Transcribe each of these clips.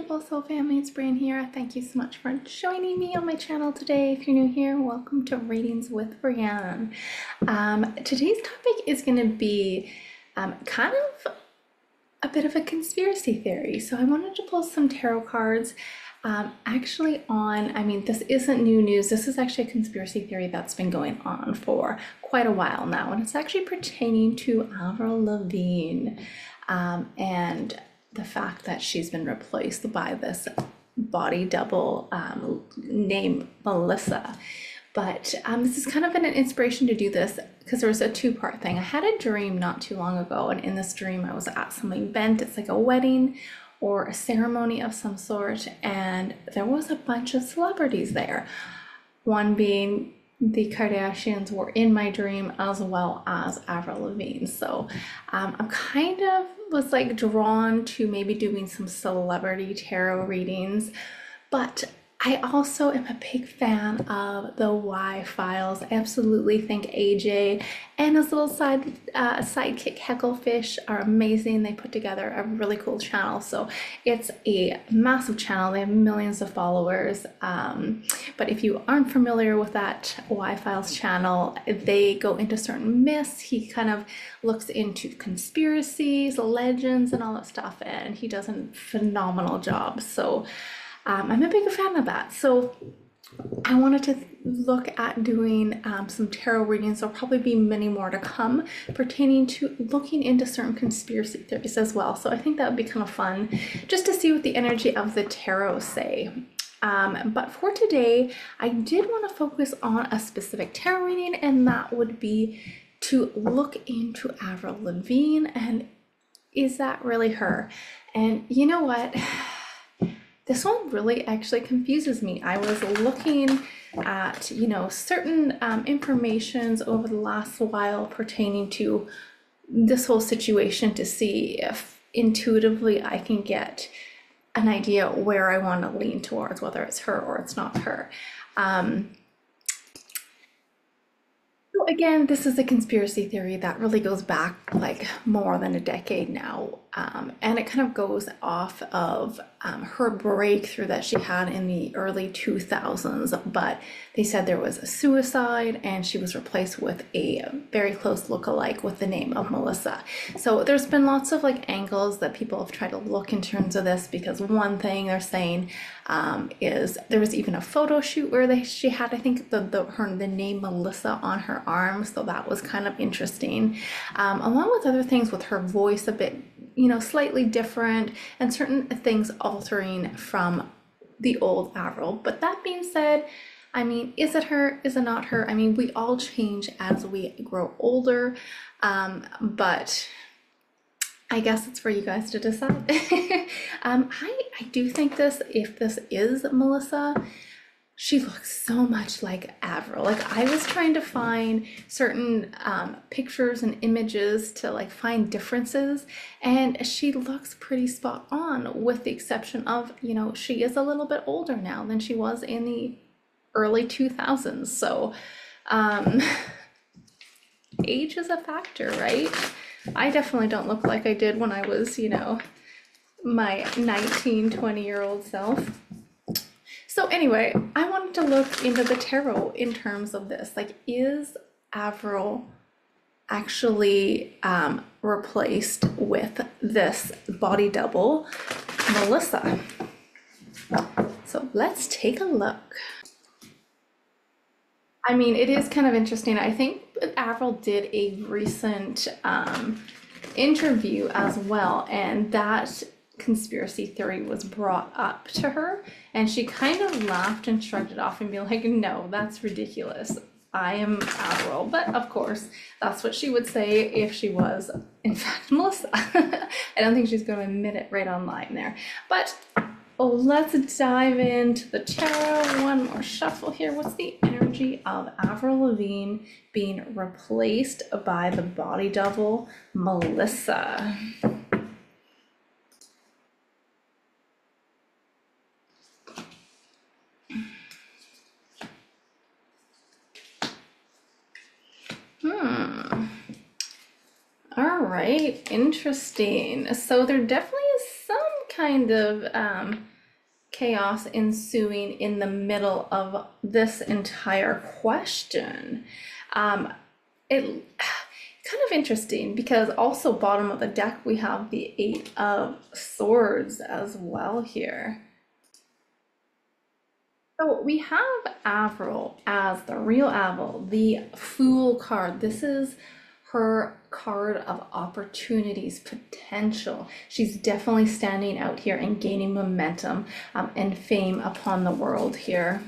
beautiful soul family, it's Breanne here. Thank you so much for joining me on my channel today. If you're new here, welcome to Readings with Breanne. Today's topic is going to be kind of a bit of a conspiracy theory. So I wanted to pull some tarot cards this isn't new news. This is actually a conspiracy theory that's been going on for quite a while now, and it's actually pertaining to Avril Lavigne and the fact that she's been replaced by this body double named Melissa. But this is kind of an inspiration to do this because there was a two-part thing. I had a dream not too long ago, and in this dream I was at some event. It's like a wedding or a ceremony of some sort, and there was a bunch of celebrities there. One being the Kardashians were in my dream, as well as Avril Lavigne. So I'm kind of was like drawn to maybe doing some celebrity tarot readings, but I also am a big fan of the Y files. I absolutely think AJ and his little sidekick Hecklefish are amazing. They put together a really cool channel. So it's a massive channel. They have millions of followers. But if you aren't familiar with that Y files channel, they go into certain myths. He kind of looks into conspiracies, legends, and all that stuff. And he does a phenomenal job. So I'm a big fan of that. So I wanted to look at doing some tarot readings. There'll probably be many more to come pertaining to looking into certain conspiracy theories as well. So I think that would be kind of fun just to see what the energy of the tarot say. But for today, I did want to focus on a specific tarot reading, and that would be to look into Avril Lavigne and is that really her? And you know what? This one really actually confuses me. I was looking at, certain informations over the last while pertaining to this whole situation to see if intuitively I can get an idea where I want to lean towards, whether it's her or it's not her. So again, this is a conspiracy theory that really goes back like more than a decade now. And it kind of goes off of her breakthrough that she had in the early 2000s, but they said there was a suicide and she was replaced with a very close look-alike with the name of Melissa. So there's been lots of like angles that people have tried to look in terms of this, because one thing they're saying is there was even a photo shoot where she had, I think, the name Melissa on her arm, so that was kind of interesting, along with other things with her voice a bit slightly different and certain things altering from the old Avril. But that being said, I mean, is it her? Is it not her? I mean, we all change as we grow older, but I guess it's for you guys to decide. I do think if this is Melissa, she looks so much like Avril. Like, I was trying to find certain pictures and images to like find differences, and she looks pretty spot on, with the exception of, she is a little bit older now than she was in the early 2000s. So age is a factor, right? I definitely don't look like I did when I was, my 19-20-year-old self. So anyway, I wanted to look into the tarot in terms of this. Like, is Avril actually replaced with this body double, Melissa? So let's take a look. I mean, it is kind of interesting. I think Avril did a recent interview as well, and that conspiracy theory was brought up to her, and she kind of laughed and shrugged it off and be like, no, that's ridiculous. I am Avril. But of course, that's what she would say if she was, in fact, Melissa. I don't think she's going to admit it right online there. But let's dive into the tarot. One more shuffle here. What's the energy of Avril Lavigne being replaced by the body double, Melissa? All right, interesting. So there definitely is some kind of chaos ensuing in the middle of this entire question. It kind of interesting because also bottom of the deck we have the Eight of Swords as well here. So we have Avril as the real Avril, the Fool card. This is her card of opportunities, potential. She's definitely standing out here and gaining momentum and fame upon the world here.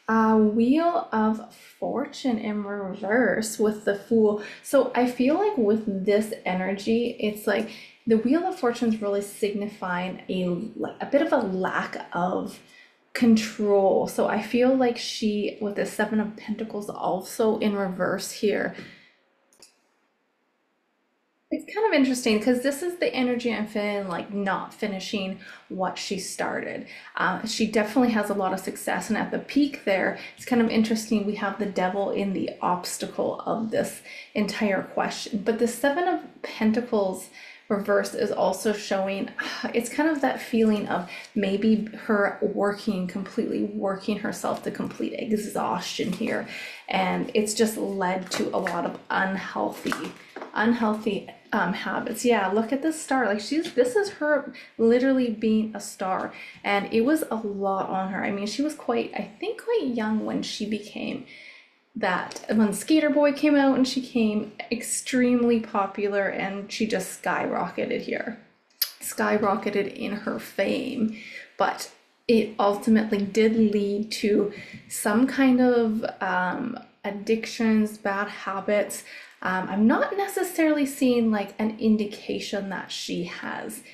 Wheel of Fortune in reverse with the Fool. So I feel like with this energy, it's like the Wheel of Fortune is really signifying a bit of a lack of control. So I feel like she, with the Seven of Pentacles also in reverse here, it's kind of interesting because this is the energy I'm feeling like not finishing what she started. She definitely has a lot of success, and at the peak there, it's kind of interesting. We have the Devil in the obstacle of this entire question, but the Seven of Pentacles reverse is also showing it's kind of that feeling of maybe her completely working herself to complete exhaustion here, and it's just led to a lot of unhealthy habits. Yeah, look at this star. Like this is her literally being a star, and it was a lot on her. I mean, she was I think quite young when she became that, when Skater Boy came out, and she became extremely popular, and she just skyrocketed in her fame. But it ultimately did lead to some kind of addictions, bad habits. I'm not necessarily seeing like an indication that she has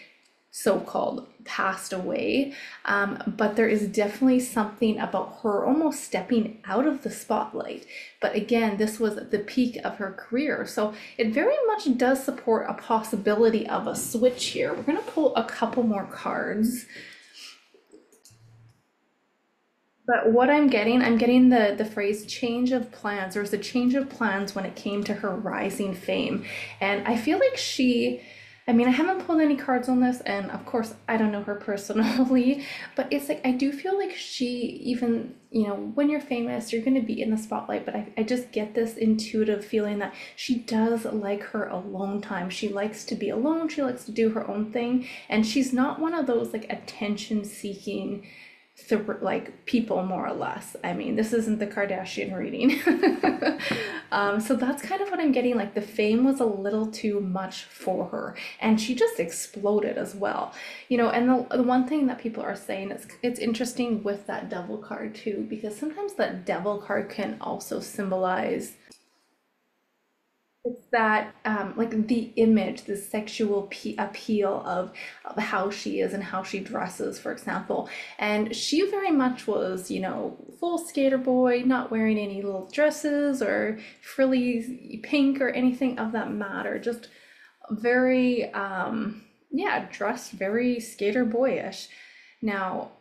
so-called passed away, but there is definitely something about her almost stepping out of the spotlight. But again, this was the peak of her career, so it very much does support a possibility of a switch here. We're going to pull a couple more cards. But what I'm getting the phrase change of plans. There was a change of plans when it came to her rising fame. And I feel like I mean, I haven't pulled any cards on this, and of course, I don't know her personally, but it's like, I do feel like even, when you're famous, you're going to be in the spotlight, but I just get this intuitive feeling that she does like her alone time. She likes to be alone, she likes to do her own thing, and she's not one of those like attention-seeking like people, more or less. I mean, this isn't the Kardashian reading. So that's kind of what I'm getting. Like the fame was a little too much for her, and she just exploded as well. And the one thing that people are saying is it's interesting with that Devil card too, because sometimes that Devil card can also symbolize, it's that like the image, the sexual appeal of how she is and how she dresses, for example. And she very much was, full skater boy, not wearing any little dresses or frilly pink or anything of that matter. Just very, yeah, dressed very skater boyish. Now,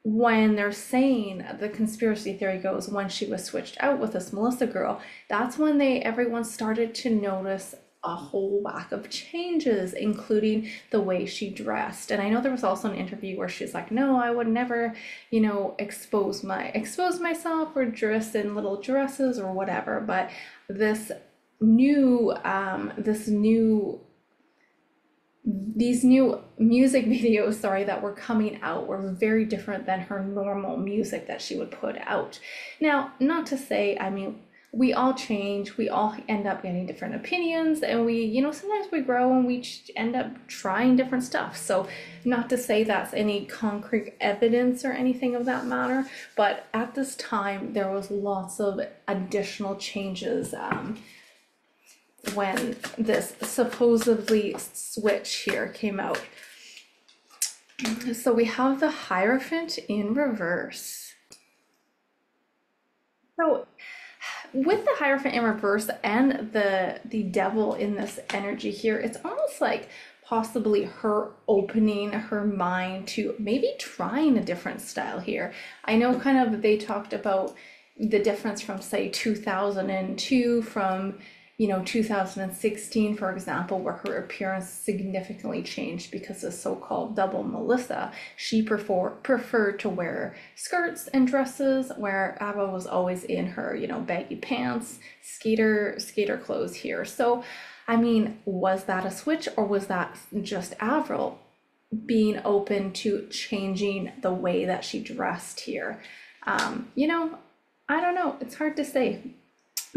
when they're saying, the conspiracy theory goes, when she was switched out with this Melissa girl, that's when everyone started to notice a whole whack of changes, including the way she dressed. And I know there was also an interview where she's like, no, I would never, expose myself or dress in little dresses or whatever. But these new music videos, that were coming out were very different than her normal music that she would put out. Now, not to say, I mean, we all change, we all end up getting different opinions, and we, sometimes we grow and we end up trying different stuff. So not to say that's any concrete evidence or anything of that matter, but at this time there was lots of additional changes when this supposedly switch here came out. So we have the Hierophant in reverse. So with the Hierophant in reverse and the Devil in this energy here, it's almost like possibly her opening her mind to maybe trying a different style here. I know kind of they talked about the difference from, say, 2002, from you know, 2016, for example, where her appearance significantly changed because of so-called double Melissa. She preferred to wear skirts and dresses, where Ava was always in her, you know, baggy pants, skater clothes here. So, I mean, was that a switch, or was that just Avril being open to changing the way that she dressed here? You know, I don't know. It's hard to say.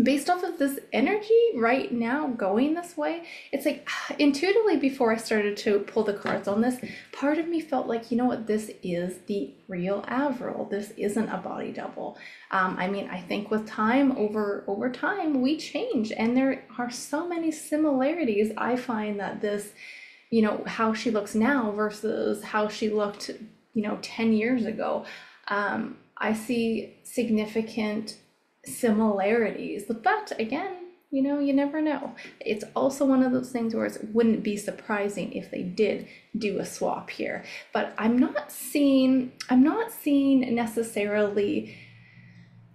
Based off of this energy right now going this way, it's like intuitively before I started to pull the cards on this, part of me felt like, you know what, this is the real Avril. This isn't a body double. I mean, I think with time, over time, we change, and there are so many similarities. I find that this, you know, how she looks now versus how she looked, you know, 10 years ago. I see significant similarities, but again, you know, you never know. It's also one of those things where it wouldn't be surprising if they did do a swap here, but I'm not seeing necessarily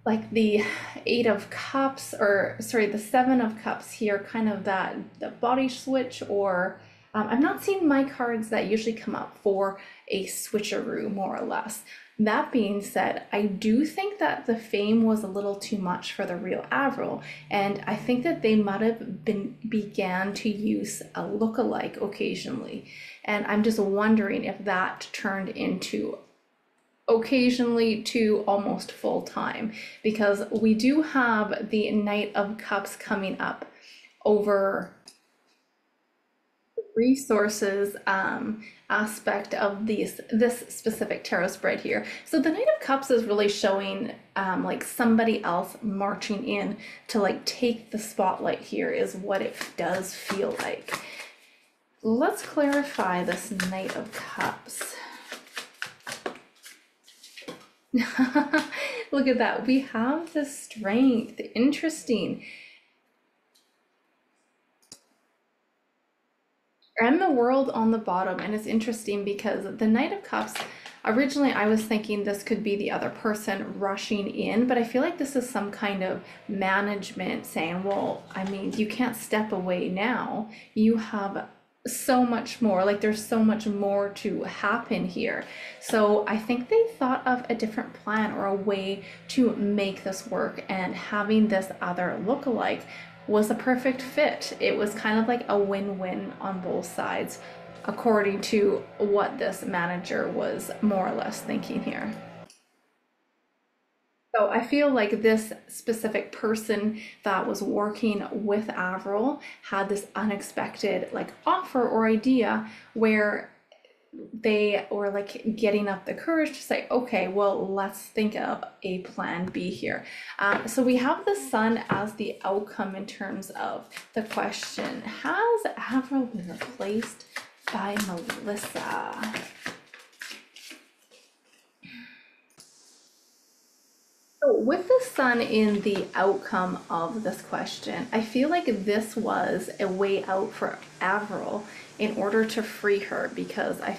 like the Eight of Cups, or sorry, the Seven of Cups here, kind of that the body switch, or I'm not seeing my cards that usually come up for a switcheroo, more or less. That being said, I do think that the fame was a little too much for the real Avril, and I think that they might have began to use a look-alike occasionally, and I'm just wondering if that turned into occasionally to almost full time, because we do have the Knight of Cups coming up over resources aspect of this specific tarot spread here. So the Knight of Cups is really showing like somebody else marching in to like take the spotlight here, is what it does feel like. Let's clarify this Knight of Cups. Look at that, we have the Strength. Interesting. And the World on the bottom, and it's interesting because the Knight of Cups, originally I was thinking this could be the other person rushing in, but I feel like this is some kind of management saying, well, I mean, you can't step away now. You have so much more, like there's so much more to happen here. So I think they thought of a different plan or a way to make this work, and having this other lookalike was a perfect fit. It was kind of like a win-win on both sides, according to what this manager was more or less thinking here. So I feel like this specific person that was working with Avril had this unexpected like offer or idea where they were like getting up the courage to say, okay, well, let's think of a plan B here. So we have the Sun as the outcome in terms of the question: has Avril been replaced by Melissa? So with the Sun in the outcome of this question, I feel like this was a way out for Avril in order to free her, because I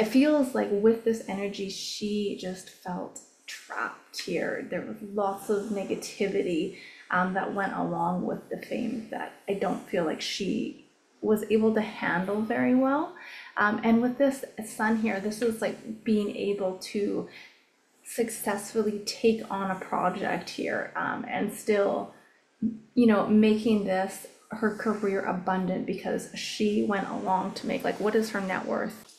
feels like with this energy, she just felt trapped here. There was lots of negativity that went along with the fame that I don't feel like she was able to handle very well. And with this Sun here, this is like being able to successfully take on a project here, and still, you know, making this her career abundant, because she went along to make, like, what is her net worth?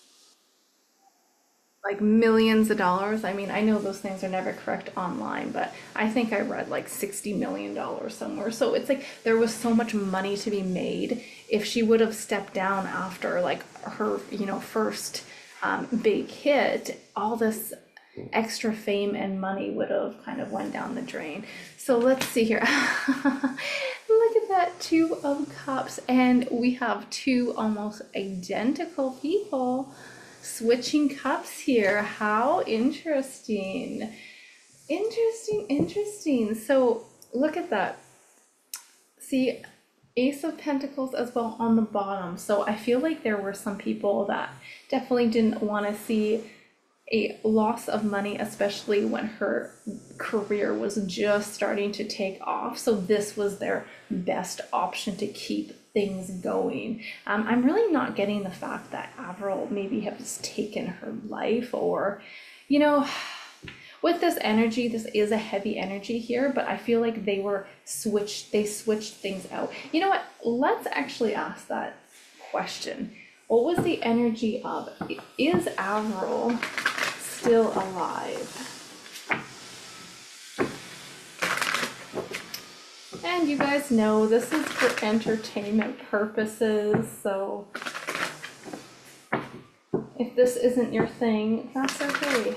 Like millions of dollars. I mean, I know those things are never correct online, but I think I read like $60 million somewhere. So it's like there was so much money to be made. If she would have stepped down after like her, you know, first big hit, all this extra fame and money would have kind of went down the drain. So let's see here. Look at that, Two of Cups, and we have two almost identical people switching cups here. How interesting. Interesting. So look at that. See, Ace of Pentacles as well on the bottom. So I feel like there were some people that definitely didn't want to see a loss of money, especially when her career was just starting to take off. So this was their best option to keep things going. I'm really not getting the fact that Avril maybe has taken her life, or, you know, with this energy, this is a heavy energy here, but I feel like they switched things out. You know what? Let's actually ask that question. What was the energy of, is Avril still alive? And you guys know this is for entertainment purposes, so if this isn't your thing, that's okay.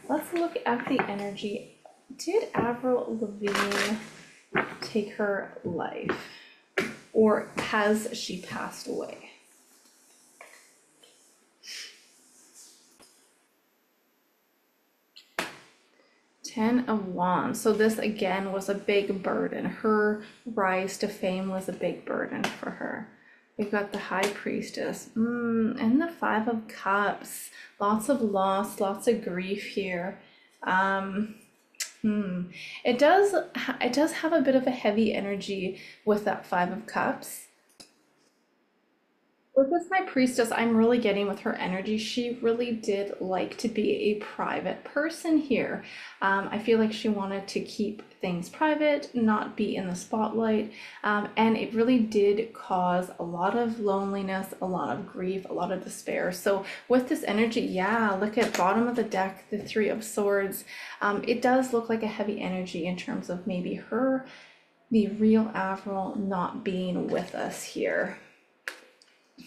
Let's look at the energy. Did Avril Lavigne take her life, or has she passed away? Ten of Wands. So this again was a big burden. Her rise to fame was a big burden for her. We've got the High Priestess, and the Five of Cups. Lots of loss, lots of grief here. It does have a bit of a heavy energy with that Five of Cups. With this High Priestess, I'm really getting with her energy. She really did like to be a private person here. I feel like she wanted to keep things private, not be in the spotlight. And it really did cause a lot of loneliness, a lot of grief, a lot of despair. So with this energy, yeah, look at bottom of the deck, the Three of Swords. It does look like a heavy energy in terms of maybe her, the real Avril, not being with us here.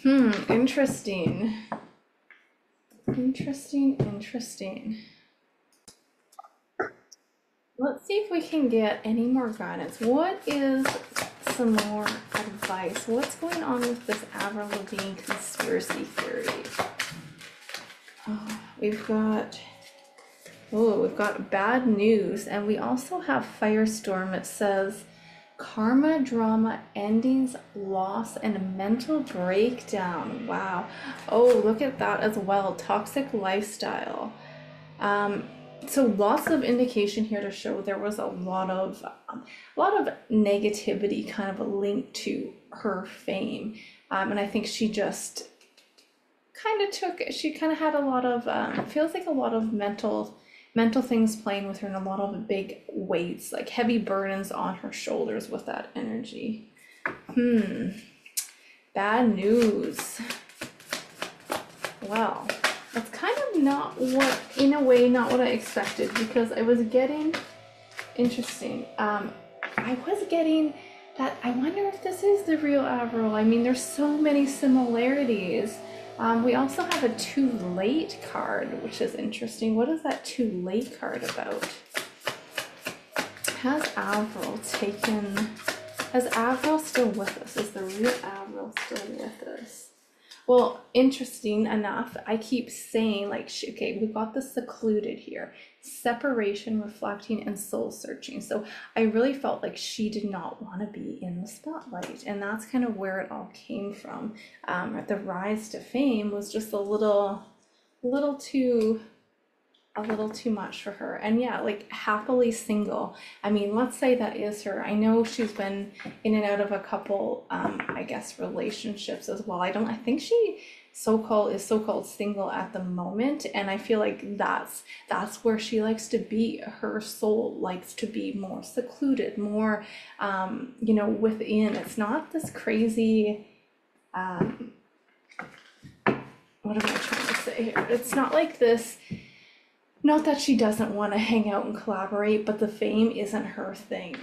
Interesting. Interesting. Let's see if we can get any more guidance. What is some more advice? What's going on with this Avril Lavigne conspiracy theory? We've got bad news, and we also have Firestorm. It says karma, drama, endings, loss, and a mental breakdown. Wow. Oh, look at that as well. Toxic lifestyle. So lots of indication here to show there was a lot of negativity kind of linked to her fame. And I think she just she kind of had a lot of, feels like a lot of mental things playing with her, and a lot of big weights, like heavy burdens on her shoulders with that energy. Bad news. Well, that's kind of not what, in a way, not what I expected, because I was getting, interesting, I was getting that, I wonder if this is the real Avril. I mean, there's so many similarities. We also have a too late card, which is interesting. What is that too late card about? Has Avril still with us? Is the real Avril still with us? Well, interesting enough, I keep saying, like, okay, we've got the secluded here, separation, reflecting, and soul searching. So I really felt like she did not want to be in the spotlight, and that's kind of where it all came from. The rise to fame was just a little too much for her. And yeah, like, happily single. I mean, let's say that is her. I know she's been in and out of a couple, I guess, relationships as well. I think she is so-called single at the moment, and I feel like that's where she likes to be. Her soul likes to be more secluded, more within. It's not this crazy, what am I trying to say here? It's not like this. Not that she doesn't want to hang out and collaborate, but the fame isn't her thing.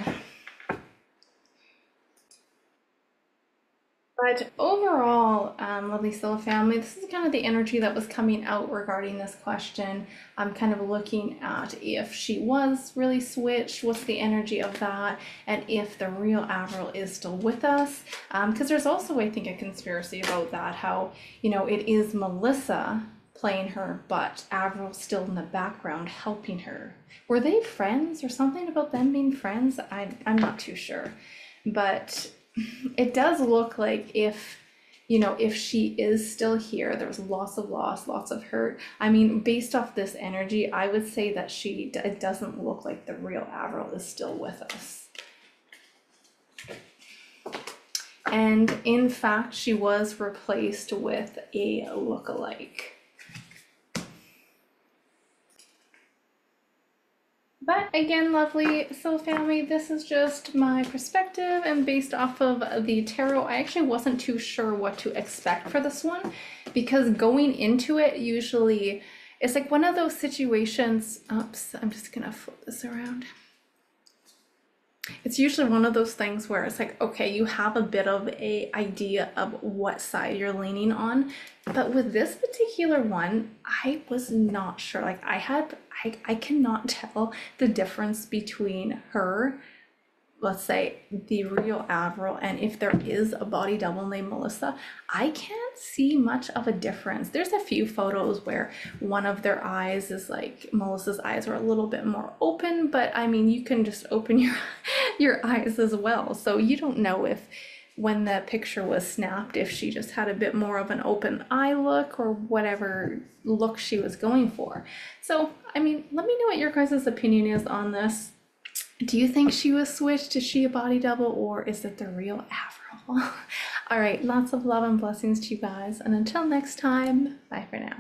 But overall, lovely soul family, this is kind of the energy that was coming out regarding this question. I'm kind of looking at if she was really switched, what's the energy of that, and if the real Avril is still with us. Because there's also, I think, a conspiracy about that, how, it is Melissa playing her, but Avril's still in the background helping her. Were they friends, or something about them being friends? I'm not too sure. But it does look like if you know, if she is still here, there's lots of loss, lots of hurt. I mean, based off this energy, I would say that it doesn't look like the real Avril is still with us. And in fact, she was replaced with a look-alike. But again, lovely soul family, this is just my perspective, and based off of the tarot, I actually wasn't too sure what to expect for this one, because going into it, usually it's like one of those situations. Oops, I'm just gonna flip this around. It's usually one of those things where it's like, okay, you have a bit of a idea of what side you're leaning on, but with this particular one, I was not sure. Like I cannot tell the difference between her, let's say the real Avril, and if there is a body double named Melissa. I can't see much of a difference. There's a few photos where one of their eyes is like, Melissa's eyes are a little bit more open, but I mean, you can just open your eyes as well. So you don't know if when the picture was snapped, if she just had a bit more of an open eye look or whatever look she was going for. So, I mean, let me know what your guys' opinion is on this. Do you think she was switched? Is she a body double, or is it the real Avril? All right, lots of love and blessings to you guys. And until next time, bye for now.